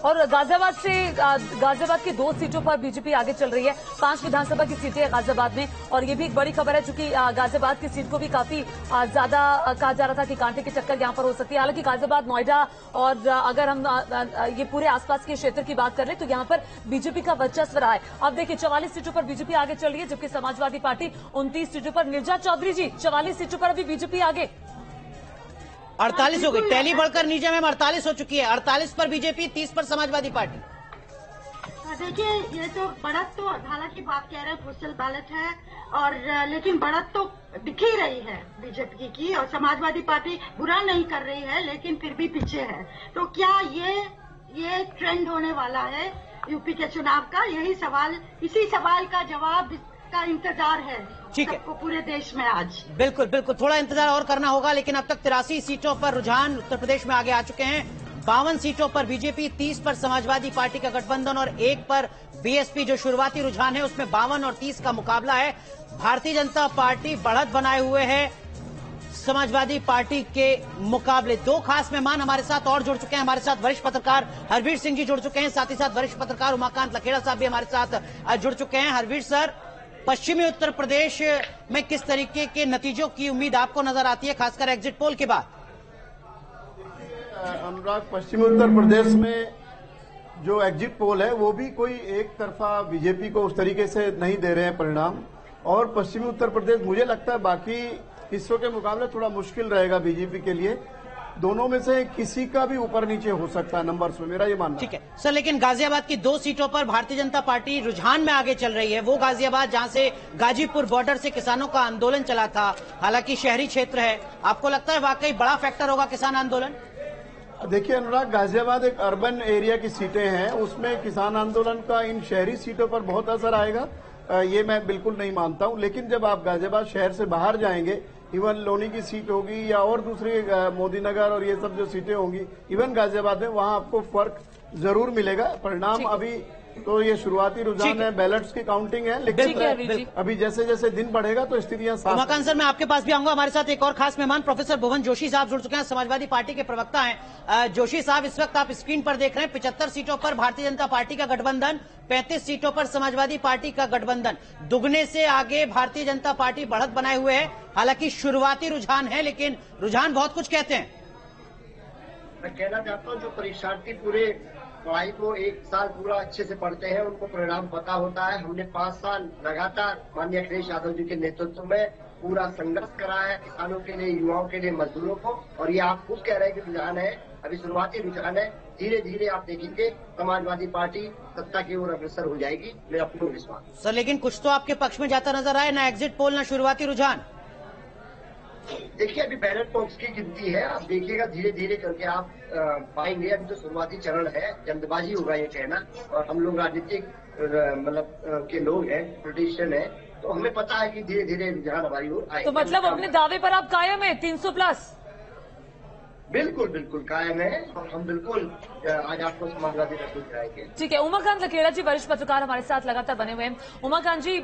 और गाजियाबाद की 2 सीटों पर बीजेपी आगे चल रही है। 5 विधानसभा की सीटें हैं गाजियाबाद में, और ये भी एक बड़ी खबर है चूंकि गाजियाबाद की सीट को भी काफी ज्यादा कहा जा रहा था कि कांटे की टक्कर यहां पर हो सकती है। हालांकि गाजियाबाद, नोएडा और अगर हम ये पूरे आसपास के क्षेत्र की बात कर रहे हैं तो यहां पर बीजेपी का वर्चस्व रहा है। अब देखिए 44 सीटों पर बीजेपी आगे चल रही है, जबकि समाजवादी पार्टी 29 सीटों पर। निर्जा चौधरी जी, 44 सीटों पर अभी बीजेपी आगे 48 हो गई, टैली बढ़कर नीचे में 48 हो चुकी है। 48 पर बीजेपी, 30 पर समाजवादी पार्टी। देखिए, ये तो बढ़त तो हालांकि बात कह रहे हैं पोस्टल बैलेट है, और लेकिन बढ़त तो दिख ही रही है बीजेपी की, और समाजवादी पार्टी बुरा नहीं कर रही है लेकिन फिर भी पीछे है। तो क्या ये ट्रेंड होने वाला है यूपी के चुनाव का? यही सवाल, इसी सवाल का जवाब का इंतजार है सबको पूरे देश में आज। बिल्कुल बिल्कुल, थोड़ा इंतजार और करना होगा, लेकिन अब तक 83 सीटों पर रुझान उत्तर प्रदेश में आगे आ चुके हैं। 52 सीटों पर बीजेपी, 30 पर समाजवादी पार्टी का गठबंधन और 1 पर बीएसपी। जो शुरुआती रुझान है उसमें 52 और 30 का मुकाबला है। भारतीय जनता पार्टी बढ़त बनाए हुए है समाजवादी पार्टी के मुकाबले। 2 खास मेहमान हमारे साथ और जुड़ चुके हैं। हमारे साथ वरिष्ठ पत्रकार हरवीर सिंह जी जुड़ चुके हैं, साथ ही साथ वरिष्ठ पत्रकार उमाकांत लखेड़ा साहब भी हमारे साथ जुड़ चुके हैं। हरवीर सर, पश्चिमी उत्तर प्रदेश में किस तरीके के नतीजों की उम्मीद आपको नजर आती है, खासकर एग्जिट पोल के बाद? अनुराग, पश्चिमी उत्तर प्रदेश में जो एग्जिट पोल है वो भी कोई एक तरफा बीजेपी को उस तरीके से नहीं दे रहे हैं परिणाम। और पश्चिमी उत्तर प्रदेश मुझे लगता है बाकी हिस्सों के मुकाबले थोड़ा मुश्किल रहेगा बीजेपी के लिए। दोनों में से किसी का भी ऊपर नीचे हो सकता है नंबर्स में, मेरा ये मानना। ठीक है सर, लेकिन गाजियाबाद की 2 सीटों पर भारतीय जनता पार्टी रुझान में आगे चल रही है। वो गाजियाबाद जहां से गाजीपुर बॉर्डर से किसानों का आंदोलन चला था, हालांकि शहरी क्षेत्र है। आपको लगता है वाकई बड़ा फैक्टर होगा किसान आंदोलन? देखिए अनुराग, गाजियाबाद एक अर्बन एरिया की सीटें हैं, उसमें किसान आंदोलन का इन शहरी सीटों पर बहुत असर आएगा ये मैं बिल्कुल नहीं मानता हूं। लेकिन जब आप गाजियाबाद शहर से बाहर जाएंगे, इवन लोनी की सीट होगी या और दूसरी मोदी नगर और ये सब जो सीटें होंगी, इवन गाजियाबाद में, वहां आपको फर्क जरूर मिलेगा। परिणाम अभी तो ये शुरुआती रुझान है, बैलेट्स की काउंटिंग है, लेकिन अभी जैसे जैसे दिन बढ़ेगा तो स्थितियां साफ। उमाकांत सर, मैं आपके पास भी आऊंगा। हमारे साथ एक और खास मेहमान प्रोफेसर भुवन जोशी साहब जुड़ चुके हैं, समाजवादी पार्टी के प्रवक्ता हैं। जोशी साहब, इस वक्त आप स्क्रीन पर देख रहे हैं 75 सीटों पर भारतीय जनता पार्टी का गठबंधन, 35 सीटों पर समाजवादी पार्टी का गठबंधन। दुगने से आगे भारतीय जनता पार्टी बढ़त बनाए हुए है। हालांकि शुरुआती रुझान है, लेकिन रुझान बहुत कुछ कहते हैं। मैं कहना चाहता हूँ, जो परीक्षार्थी पूरे पढ़ाई को 1 साल पूरा अच्छे से पढ़ते हैं उनको परिणाम पता होता है। हमने 5 साल लगातार माननीय अखिलेश यादव जी के नेतृत्व में पूरा संघर्ष करा है किसानों के लिए, युवाओं के लिए, मजदूरों को। और ये आप खुद कह रहे हैं कि रुझान है, अभी शुरुआती रुझान है। धीरे धीरे आप देखेंगे समाजवादी पार्टी सत्ता की ओर अग्रसर हो जाएगी, मेरा पूर्ण विश्वास। सर, लेकिन कुछ तो आपके पक्ष में जाता नजर आए, ना एग्जिट पोल ना शुरुआती रुझान। देखिए, अभी बैलेट बॉक्स की गिनती है, आप देखिएगा धीरे धीरे करके आप पाएंगे। अभी तो शुरुआती चरण है, जल्दबाजी होगा ये कहना। और हम लोग राजनीतिक मतलब के लोग हैं, पॉलिटिशियन है, तो हमें पता है कि धीरे धीरे रुझान हमारी ओर आएगा। तो मतलब अपने दावे पर आप कायम है 300+? बिल्कुल बिल्कुल कायम है, और हम बिल्कुल आज आपको समाजवादी रसूल कराएंगे। ठीक है, उमाकांत लखेड़ा जी वरिष्ठ पत्रकार हमारे साथ लगातार बने हुए हैं। उमाकांत जी,